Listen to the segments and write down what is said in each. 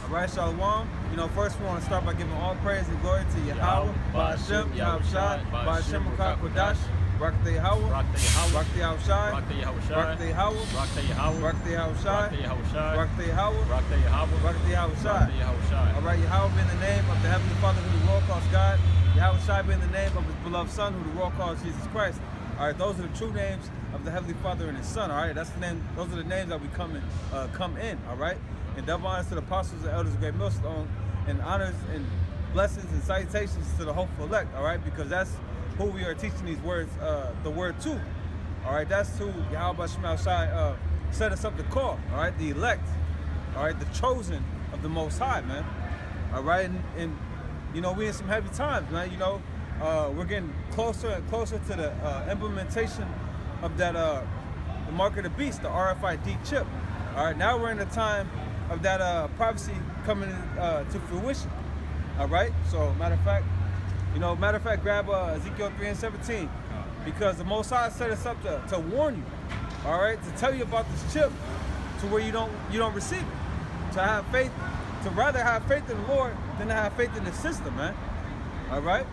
All right, Shalom. You know, first we want to start by giving all praise and glory to Yahweh, Ba'ashem, Yahushai, Ba'ashem Ruach Kodash, Barakateh Yahweh, Barakateh Yahushai, Barakateh Yahweh, Barakateh Yahushai, Barakateh Yahweh, Barakateh Yahushai. All right, Yahweh being the name of the Heavenly Father who the world calls God, Yahushai being the name of His beloved Son who the world calls Jesus Christ. All right, those are the true names of the Heavenly Father and His Son. All right, that's the name. Those are the names that we come in. All right, and double honors to the apostles and elders of Great Millstone, and honors and blessings and salutations to the hopeful elect. All right, because that's who we are teaching these words, the word to. All right, that's who Yahweh Shema Shai set us up to call. All right, the elect. All right, the chosen of the Most High, man. All right, and you know, we in some heavy times, man. You know, we're getting closer and closer to the implementation of that the mark of the beast, the RFID chip. All right, now we're in the time of that prophecy coming to fruition. All right, so matter of fact, grab Ezekiel 3:17, because the Most High set us up to warn you. All right, to tell you about this chip, to where you don't receive it, to have faith, to rather have faith in the Lord than to have faith in the system, man. All right,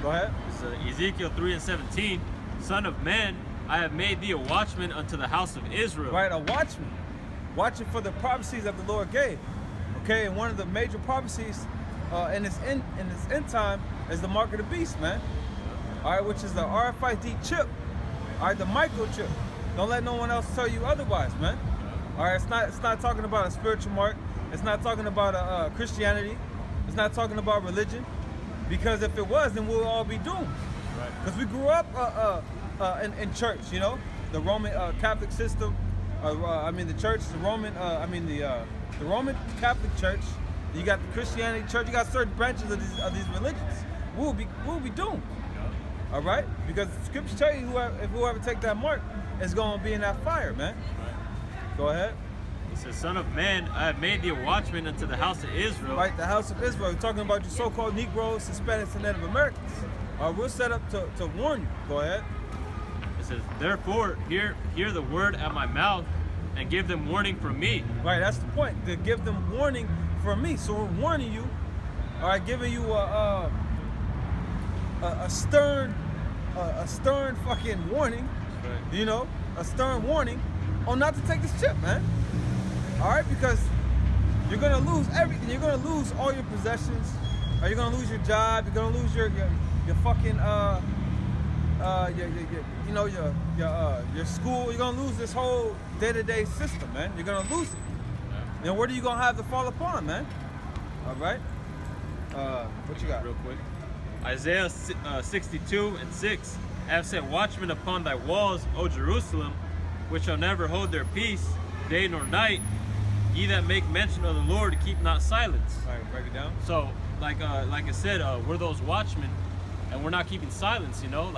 go ahead. This is Ezekiel 3:17. Son of man, I have made thee a watchman unto the house of Israel. Right, a watchman, watching for the prophecies that the Lord gave. Okay, and one of the major prophecies in this end time is the mark of the beast, man. All right, which is the RFID chip. All right, the microchip. Don't let no one else tell you otherwise, man. All right, it's not talking about a spiritual mark. It's not talking about Christianity. It's not talking about religion. Because if it was, then we'll all be doomed. Because we grew up in church, you know, the Roman Catholic system. The church, the Roman Catholic Church. You got the Christianity church. You got certain branches of these religions. We'll be doomed. All right, because the scriptures tell you whoever take that mark is going to be in that fire, man. Go ahead. It says, Son of man, I have made thee a watchman unto the house of Israel. Right, the house of Israel. We're talking about your so-called Negroes, Hispanics, and Native Americans. We're set up to warn you. Go ahead. It says, therefore, hear the word at my mouth, and give them warning from me. Right, that's the point. To give them warning from me. So we're warning you. All right, giving you a stern fucking warning. Right. You know, a stern warning on not to take this chip, man. All right, because you're gonna lose everything. You're gonna lose all your possessions. Or you're gonna lose your job. You're gonna lose your fucking your school. You're gonna lose this whole day-to-day system, man. You're gonna lose it. Yeah. And what are you gonna have to fall upon, man? All right. What you got? Real quick. Isaiah 62:6. I have set watchmen upon thy walls, O Jerusalem, which shall never hold their peace, day nor night. Ye that make mention of the Lord, keep not silence. All right, break it down. So, like I said, we're those watchmen, and we're not keeping silence. You know,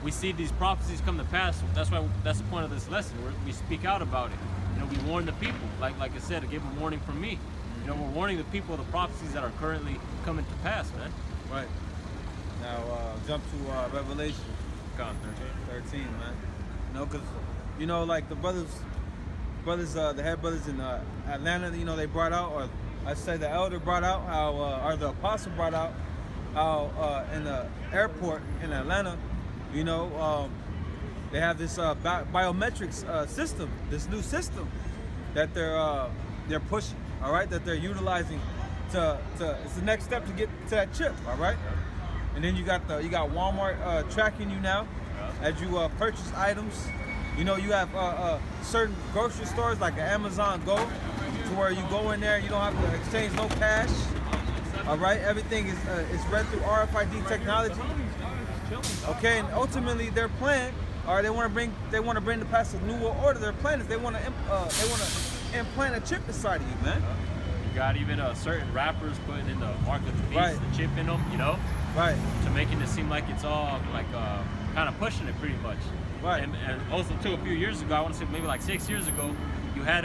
we see these prophecies come to pass. That's the point of this lesson. We speak out about it. You know, we warn the people. Like I said, to give a warning from me. You know, we're warning the people of the prophecies that are currently coming to pass, man. Right. Now jump to Revelation 13, man. You know, because you know, like the brothers, the head brothers in Atlanta, you know, they brought out, or I say the elder brought out how, or the apostle brought out how in the airport in Atlanta, you know, they have this biometrics system, this new system that they're pushing, all right, that they're utilizing to it's the next step to get to that chip, all right. And then you got Walmart tracking you now as you purchase items. You know, you have certain grocery stores like Amazon Go, to where you go in there, you don't have to exchange no cash. All right, everything is read through RFID technology. Okay, and ultimately their plan, or they want to bring to pass a new world order. Their plan is they want to implant a chip inside of you, man. You got even certain rappers putting in the mark of the beast, the chip in them, you know, right, to making it seem like it's all like kind of pushing it pretty much. Right. And also too, a few years ago, I want to say maybe like 6 years ago, you had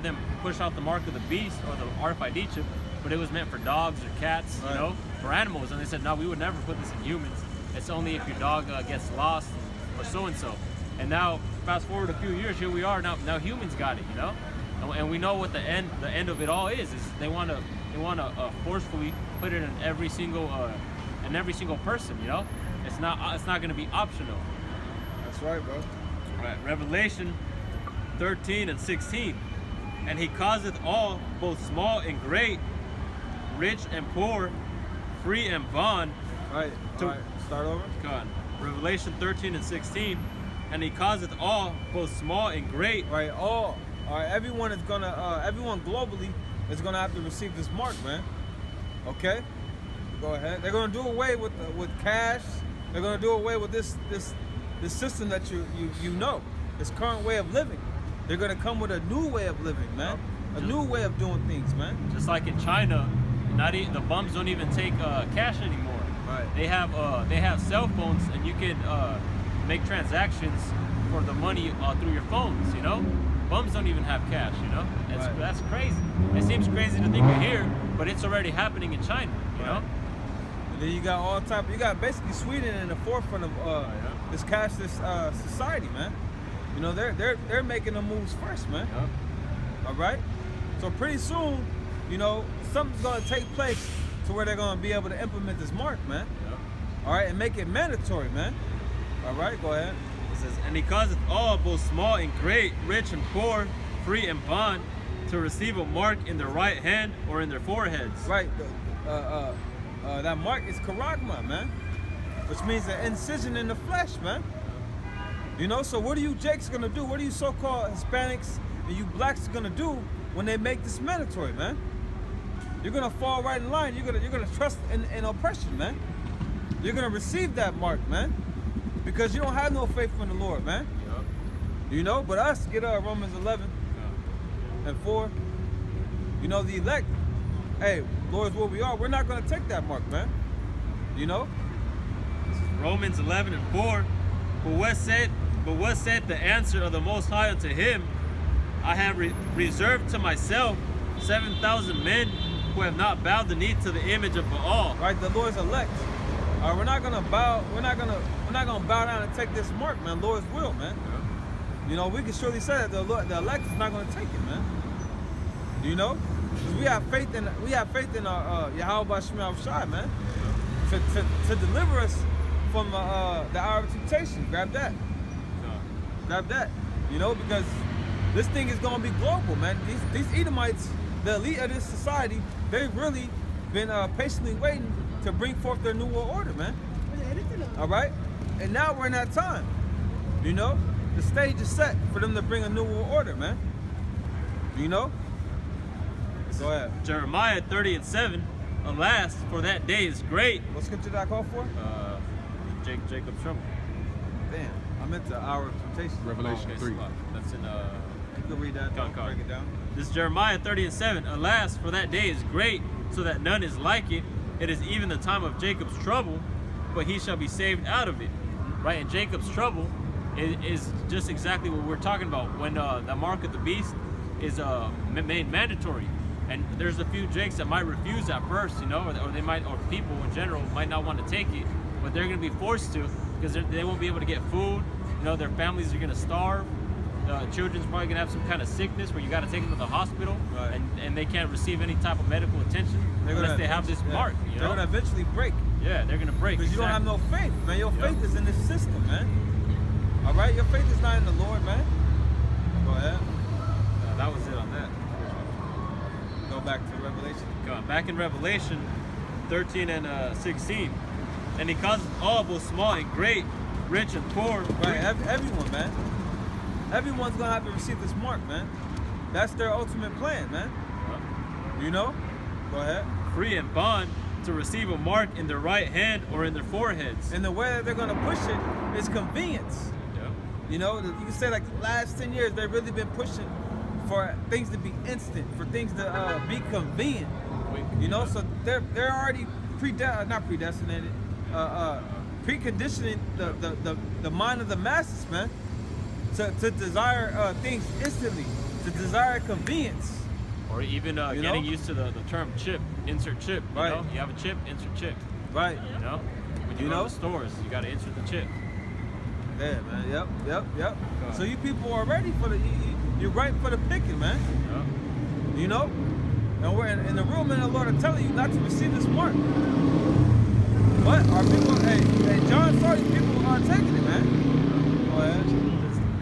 them push out the mark of the beast or the RFID chip, but it was meant for dogs or cats, you know, for animals. And they said, no, we would never put this in humans. It's only if your dog gets lost or so and so. And now, fast forward a few years, here we are now. Now humans got it, you know. and we know what the end of it all is they want to forcefully put it in every single person, you know. It's not going to be optional. That's right, bro. Right. Revelation 13 and 16. And he causeth all, both small and great, rich and poor, free and bond. Right. All right. Start over. Come on. Revelation 13 and 16. And he causeth all, both small and great. Right. All right. Everyone is gonna. Everyone globally is gonna have to receive this mark, man. Okay. Go ahead. They're gonna do away with cash. They're gonna do away with this system that you know, this current way of living. They're gonna come with a new way of living, man. A new way of doing things, man. Just like in China, the bums don't even take cash anymore. Right. They have cell phones, and you can make transactions for the money through your phones. You know, bums don't even have cash. You know, that's crazy. It seems crazy to think of here, but it's already happening in China. You know. And then you got basically Sweden in the forefront of this cashless society, man. You know, they're making the moves first, man. Yep. All right. So pretty soon, you know, something's gonna take place to where they're gonna be able to implement this mark, man. Yep. All right, and make it mandatory, man. All right, go ahead. It says, and he causeth all, both small and great, rich and poor, free and bond, to receive a mark in their right hand or in their foreheads. Right. That mark is charagma, man, which means an incision in the flesh, man. You know, so what are you Jakes gonna do? What are you so-called Hispanics and you blacks gonna do when they make this mandatory, man? You're gonna fall right in line. You're gonna trust in oppression, man. You're gonna receive that mark, man, because you don't have no faith in the Lord, man. Yep. You know, but us get Romans 11 and 4. You know, the elect. Hey, Lord's what we are. We're not gonna take that mark, man. You know. Romans 11 and 4. But what said the answer of the Most High unto him? I have reserved to myself 7,000 men who have not bowed the knee to the image of Baal. Right, the Lord's elect. We're not gonna bow. We're not gonna bow down and take this mark, man. Lord's will, man. Yeah. You know, we can surely say that the elect is not gonna take it, man. You know, because we have faith in our Yahweh Shema Shai, man, to deliver us from the hour of temptation. Grab that. Grab that. You know, because this thing is gonna be global, man. These Edomites, the elite of this society, they've really been patiently waiting to bring forth their new world order, man. All right, and now we're in that time. You know, the stage is set for them to bring a new world order, man. You know. Go ahead. Jeremiah 30 and 7. Alas, for that day is great. What scripture did I call for? Jacob's trouble. Damn, I meant the hour of temptation. Revelation 3. That's in You can read that. Break it down. This is Jeremiah 30 and 7. Alas, for that day is great, so that none is like it. It is even the time of Jacob's trouble, but he shall be saved out of it. Right? And Jacob's trouble is just exactly what we're talking about. When the mark of the beast is made mandatory. And there's a few Jakes that might refuse at first, you know, or they might, or people in general might not want to take it, but they're going to be forced to, because they won't be able to get food. You know, their families are going to starve. Children's probably going to have some kind of sickness where you got to take them to the hospital, right. and they can't receive any type of medical attention unless they have this mark. You know? They're going to eventually break. Yeah, they're going to break. Because you don't have no faith, man. Your faith is in this system, man. All right? Your faith is not in the Lord, man. Go ahead. That was it on that. Go back to Revelation. Back in Revelation 13 and 16. And he caused all, both small and great, rich and poor. Right, everyone, man. Everyone's going to have to receive this mark, man. That's their ultimate plan, man. You know? Go ahead. Free and bond, to receive a mark in their right hand or in their foreheads. And the way that they're going to push it is convenience. Yep. You know, you can say like the last 10 years, they've really been pushing for things to be instant, for things to be convenient. You know, so they're already preconditioning the mind of the masses, man, to desire things instantly, to desire convenience. Or even getting used to the term chip, insert chip. You Right. know? You have a chip, insert chip. Right. You know? When you go to the stores, you got to insert the chip. Yeah, man. Yep. So you people are ready for the. you're ripe for the picking, man. Yeah. You know? And we're in the real men of the Lord are telling you not to receive this mark. But our people, hey, John saw these people are taking it, man. Go ahead.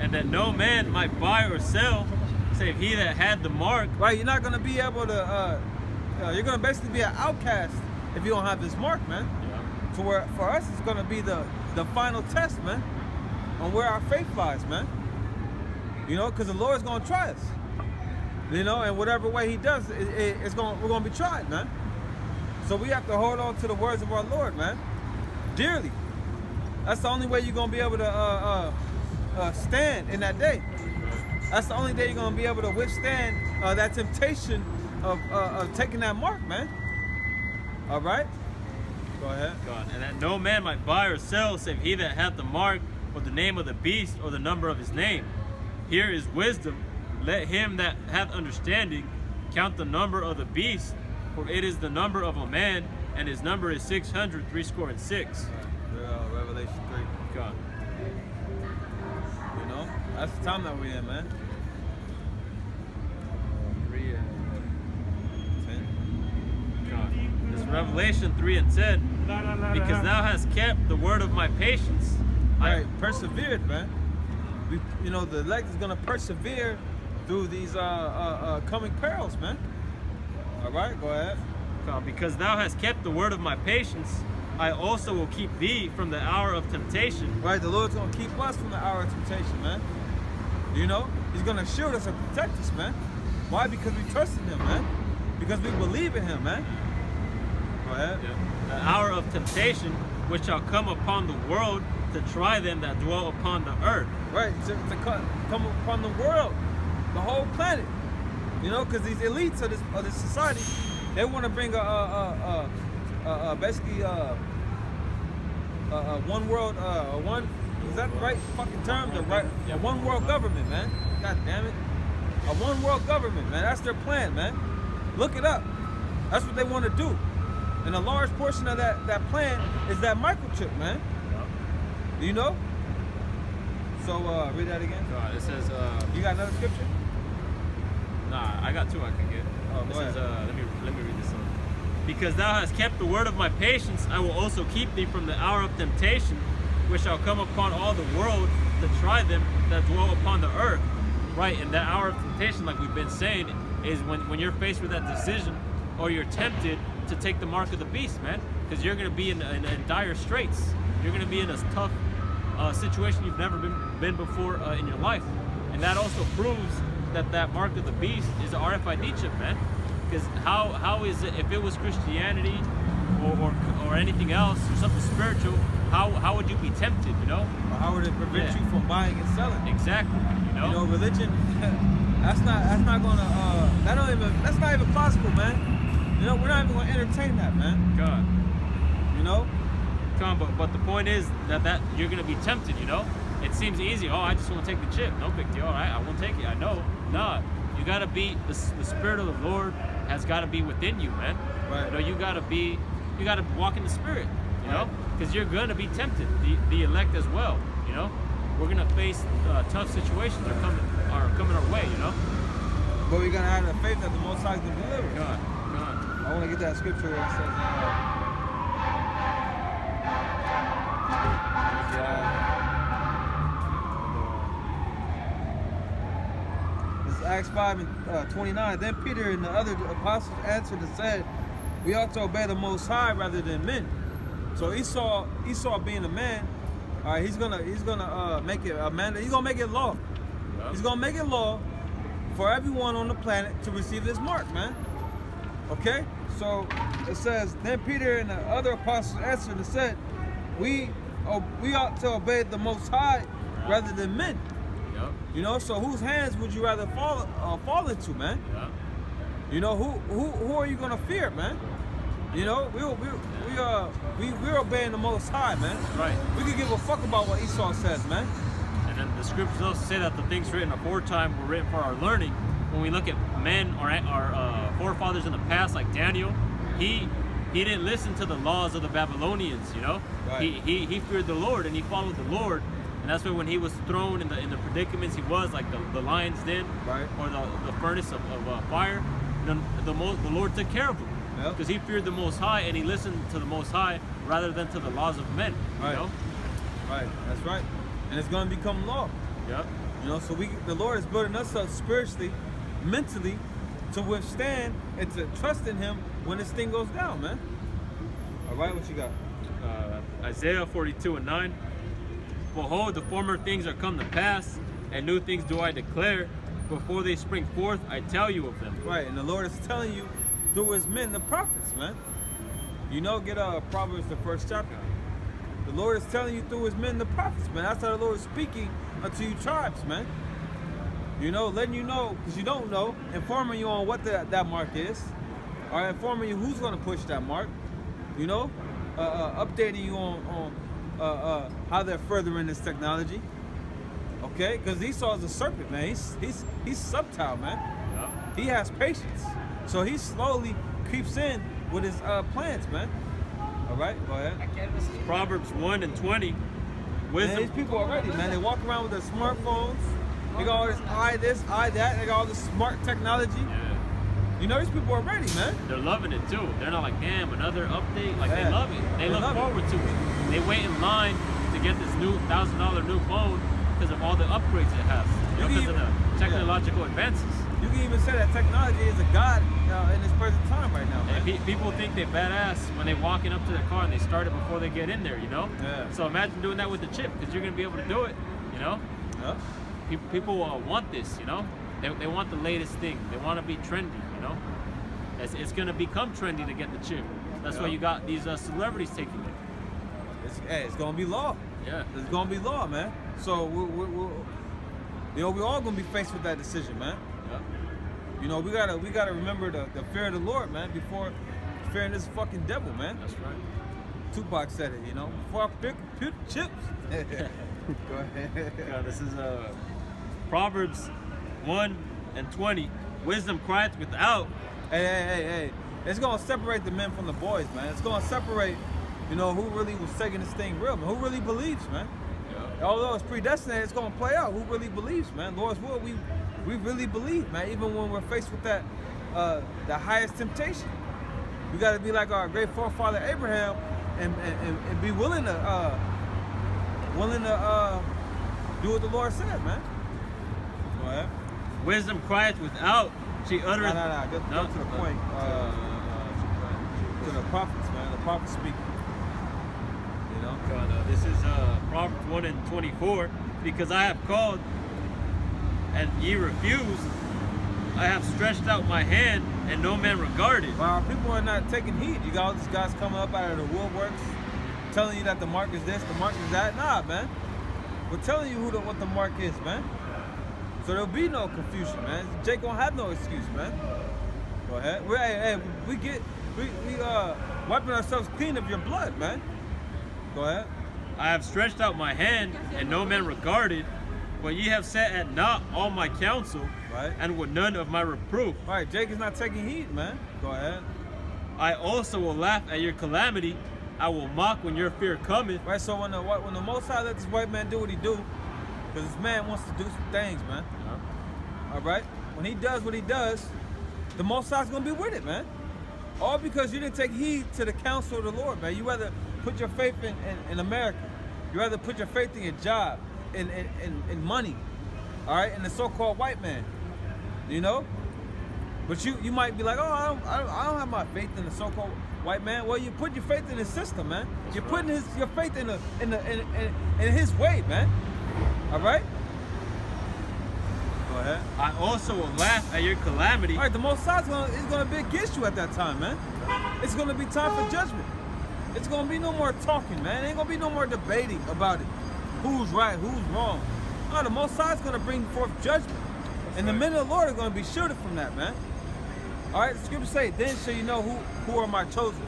And that no man might buy or sell, save he that had the mark. Right, you're not gonna be able to. You're gonna basically be an outcast if you don't have this mark, man. Yeah. For us, it's gonna be the final test, man, on where our faith lies, man. You know, because the Lord's gonna try us. You know, and whatever way He does, we're gonna be tried, man. So we have to hold on to the words of our Lord, man, dearly. That's the only way you're gonna be able to stand in that day. That's the only day you're gonna be able to withstand that temptation of taking that mark, man. All right. Go ahead. God. And that no man might buy or sell, save he that hath the mark, or the name of the beast, or the number of his name. Here is wisdom. Let him that hath understanding count the number of the beast, for it is the number of a man, and his number is 666. Revelation 3. God. You know, that's the time that we're in, man. 3 and 10. God. This Revelation 3 and 10. Because thou hast kept the word of my patience. Right, persevered, man. You know, the elect is gonna persevere through these coming perils, man. All right, go ahead. Because thou hast kept the word of my patience, I also will keep thee from the hour of temptation. Right, the Lord's gonna keep us from the hour of temptation, man. You know, He's gonna shield us and protect us, man. Why? Because we trust in Him, man. Because we believe in Him, man. Go ahead. Yeah. The hour of temptation, which shall come upon the world to try them that dwell upon the earth. Right, to come upon the world, the whole planet. You know, because these elites of this society, they want to bring basically one world, is that the right fucking term? The right, yeah, one world government, man. God damn it, a one world government, man. That's their plan, man. Look it up. That's what they want to do, and a large portion of that plan is that microchip, man. You know. So read that again. It says. You got another scripture? Nah, I got two I can get. This is let me read this one. Because thou hast kept the word of my patience, I will also keep thee from the hour of temptation, which shall come upon all the world to try them that dwell upon the earth. Right, and that hour of temptation, like we've been saying, is when you're faced with that decision, or you're tempted to take the mark of the beast, man. Because you're gonna be in dire straits. You're gonna be in a tough situation you've never been before in your life, and that also proves that mark of the beast is an RFID chip, man. Because how is it, if it was Christianity or anything else or something spiritual, how would you be tempted, you know? Or how would it prevent you from buying and selling? Exactly. You know, religion. that's not even possible, man. You know, we're not even gonna entertain that, man. God. You know. But the point is that you're gonna be tempted, you know. It seems easy. Oh, I just want to take the chip. No big deal. All right, I won't take it. I know. Nah, you gotta be the Spirit of the Lord has gotta be within you, man. Right. You know, you gotta walk in the Spirit. You know, because you're gonna be tempted. The elect as well. You know, we're gonna face tough situations are coming our way. You know. But we're gonna have the faith that the Most High can deliver. God. I want to get that scripture where it says. Acts 5 and 29. Then Peter and the other apostles answered and said, "We ought to obey the Most High rather than men." So Esau being a man, all right, he's gonna make it a man. He's gonna make it law. Yep. He's gonna make it law for everyone on the planet to receive this mark, man. Okay. So it says, then Peter and the other apostles answered and said, "We ought to obey the Most High rather than men." Yep. You know, so whose hands would you rather fall into, man? Yeah. You know, who are you gonna fear, man? You know, we're obeying the Most High, man. Right. We could give a fuck about what Esau says, man. And then the scriptures also say that the things written aforetime were written for our learning. When we look at men or our forefathers in the past, like Daniel, he didn't listen to the laws of the Babylonians. You know, right. he feared the Lord and he followed the Lord. And that's why when he was thrown in the predicaments he was, like the lion's den, Right. or the furnace of fire, the Lord took care of him. Yep. Because he feared the Most High and he listened to the Most High rather than to the laws of men. You Right. know? Right, that's right. And it's going to become law. Yeah. You know, so the Lord is building us up spiritually, mentally, to withstand and to trust in Him when this thing goes down, man. All right, what you got? Isaiah 42:9. Behold, the former things are come to pass, and new things do I declare. Before they spring forth, I tell you of them. Right, and the Lord is telling you through His men, the prophets, man. You know, get Proverbs, the 1st chapter. The Lord is telling you through His men, the prophets, man. That's how the Lord is speaking unto you tribes, man. You know, letting you know, because you don't know, informing you on what that mark is, or informing you who's going to push that mark. You know, updating you on how they're furthering this technology. Okay, because Esau's a serpent, man. He's subtle, man. Yeah. He has patience, so he slowly creeps in with his plans, man. All right, go ahead. Proverbs 1:20. Man, Wisdom. these people already, man, they walk around with their smartphones. They got all this, eye that. They got all this smart technology. Yeah. You know, these people are ready, man. They're loving it too. They're not like, damn, another update. Like, Yeah. they love it. They look love it. forward to it. They wait in line to get this new $1,000 new phone because of all the upgrades it has. You know, You because of can the technological advances. You can even say that technology is a god in this present time right now, man. And people think they're badass when they're walking up to their car and they start it before they get in there, you know? Yeah. So imagine doing that with the chip, because you're going to be able to do it, you know? Yeah. People want this, you know? They want the latest thing. They want to be trendy, you know? It's going to become trendy to get the chip. That's why Yeah. you got these celebrities taking it. It's gonna be law. Yeah. It's gonna be law, man. So we're all gonna be faced with that decision, man. Yeah. You know, we gotta remember the fear of the Lord, man, before fearing this fucking devil, man. That's right. Tupac said it, you know. Before I pick chips. Go ahead. This is Proverbs 1:20. Wisdom crieth without. Hey. It's gonna separate the men from the boys, man. It's gonna separate, you know, who really was taking this thing real, man. Who really believes, man. Yeah. Although it's predestinated, it's gonna play out. Who really believes, man? Lord's will, we really believe, man. Even when we're faced with that, the highest temptation, we gotta be like our great forefather Abraham, and be willing to do what the Lord said, man. Go ahead. Wisdom crieth without. She uttereth. Go to the point. To the prophets, man. The prophets speak. You know. This is Proverbs 1:24. Because I have called, and ye refused. I have stretched out my hand, and no man regarded. Well, our people are not taking heed. You got all these guys coming up out of the woodworks, telling you that the mark is this, the mark is that. Nah, man. We're telling you what the mark is, man. So there'll be no confusion, man. Jake won't have no excuse, man. Go ahead. We wiping ourselves clean of your blood, man. Go ahead. I have stretched out my hand, and no man regarded. But ye have set at naught all my counsel, Right. and with none of my reproof. All right, Jake is not taking heed, man. Go ahead. I also will laugh at your calamity. I will mock when your fear cometh. Right, so when the Most High let this white man do what he do, because this man wants to do some things, man. All right? When he does what he does, the Most High's going to be with it, man. All because you didn't take heed to the counsel of the Lord, man. You rather put your faith in America. You rather put your faith in your job, in money, all right, in the so-called white man, you know? But you might be like, oh, I don't have my faith in the so-called white man. Well, you put your faith in his system, man. You're putting your faith in his way, man. All right? Go ahead. I also will laugh at your calamity. All right, the Most High is going to be against you at that time, man. It's going to be time for judgment. It's going to be no more talking, man. It ain't going to be no more debating about it. Who's right, who's wrong. No, the Most High is going to bring forth judgment. And the men of the Lord are going to be shielded from that, man. All right, the scriptures say, then shall you know who are my chosen.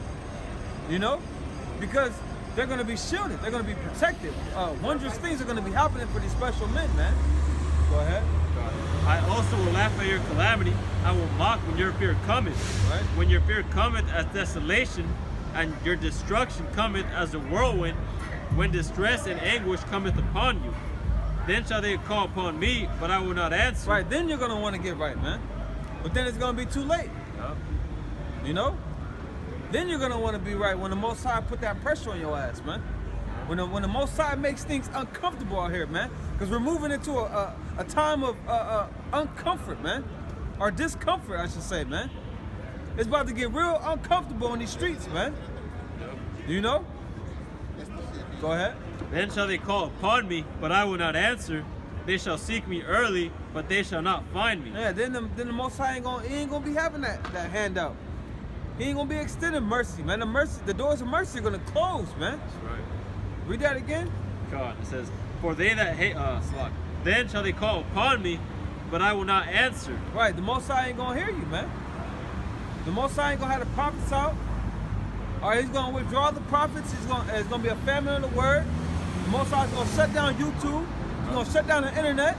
You know? Because they're going to be shielded. They're going to be protected. Wondrous things are going to be happening for these special men, man. Go ahead. I also will laugh at your calamity. I will mock when your fear cometh. Right. When your fear cometh as desolation, and your destruction cometh as a whirlwind, when distress and anguish cometh upon you. Then shall they call upon me, but I will not answer. Right, then you're going to want to get right, man. But then it's going to be too late. Yep. You know? Then you're going to want to be right when the Most High put that pressure on your ass, man. When the Most High makes things uncomfortable out here, man. Because we're moving into a time of uncomfort, man. Or discomfort, I should say, man. It's about to get real uncomfortable in these streets, man. Yep. You know? Go ahead. Then shall they call upon me, but I will not answer. They shall seek me early, but they shall not find me. Yeah, then the Most High ain't gonna be having that handout. He ain't gonna be extending mercy, man. The doors of mercy are gonna close, man. That's right. Read that again. God, it says, for they that hate then shall they call upon me, but I will not answer. Right, the Most High ain't gonna hear you, man. The Most High ain't gonna have the prophets out. All right, he's gonna withdraw the prophets. It's gonna be a famine of the word. The Most High is gonna shut down YouTube. He's gonna shut down the internet.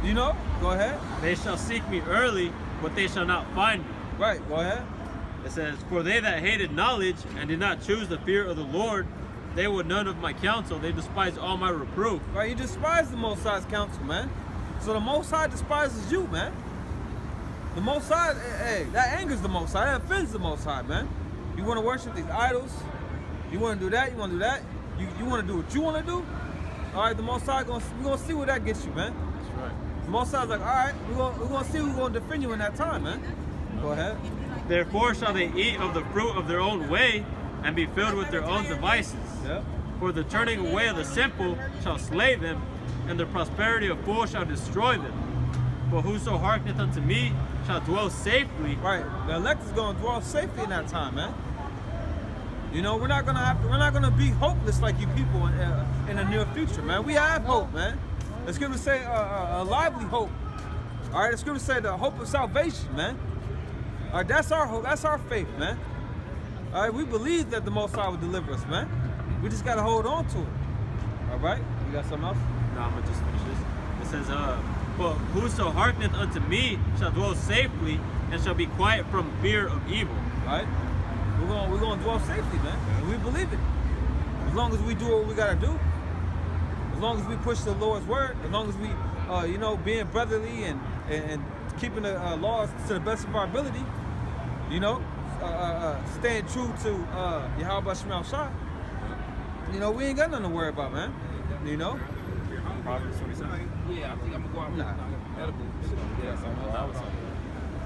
You know? Go ahead. They shall seek me early, but they shall not find me. Right, go ahead. It says, for they that hated knowledge and did not choose the fear of the Lord, they would none of my counsel. They despise all my reproof. Right, you despise the Most High's counsel, man. So the Most High despises you, man. The Most High, hey, that angers the Most High. That offends the Most High, man. You want to worship these idols. You want to do that. You want to do that. You want to do what you want to do. All right, the Most High, we're going to see where that gets you, man. That's right. The Most High's like, all right, we're going to see who's going to defend you in that time, man. Go ahead. Therefore shall they eat of the fruit of their own way and be filled with their own devices. Yep. For the turning away of the simple shall slay them, and the prosperity of fools shall destroy them. But whoso hearkeneth unto me shall dwell safely. Right. The elect is going to dwell safely in that time, man. You know, we're not gonna be hopeless like you people in the near future, man. We have hope, man. The scriptures say a lively hope. All right, the scriptures say the hope of salvation, man. All right, that's our hope. That's our faith, man. All right, we believe that the Most High will deliver us, man. We just gotta hold on to it. All right, you got something else? No, I'm gonna just finish this. It says, but whoso hearkeneth unto me shall dwell safely and shall be quiet from fear of evil. All right, we're gonna dwell safely, man. And we believe it. As long as we do what we gotta do. As long as we push the Lord's word. As long as we, being brotherly and keeping the laws to the best of our ability. You know, staying true to Yahweh Shema Shah. You know, we ain't got nothing to worry about, man. You know? Proverbs 27. Yeah, I think I'm gonna go out.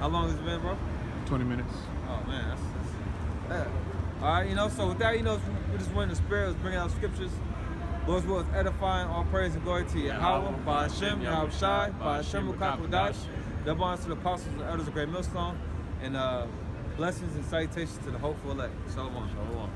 How long has it been, bro? 20 minutes. Oh, man. That's all right, you know, so with that, you know, we just went in the spirit, was bringing out scriptures. Lord's will is edifying, all praise and glory to Yahweh, by Hashem, Yahweh Shai, by Hashem, Kodash. Double honors to the apostles and elders of Great Millstone, and blessings and salutations to the hopeful elect. Shalom. Shalom.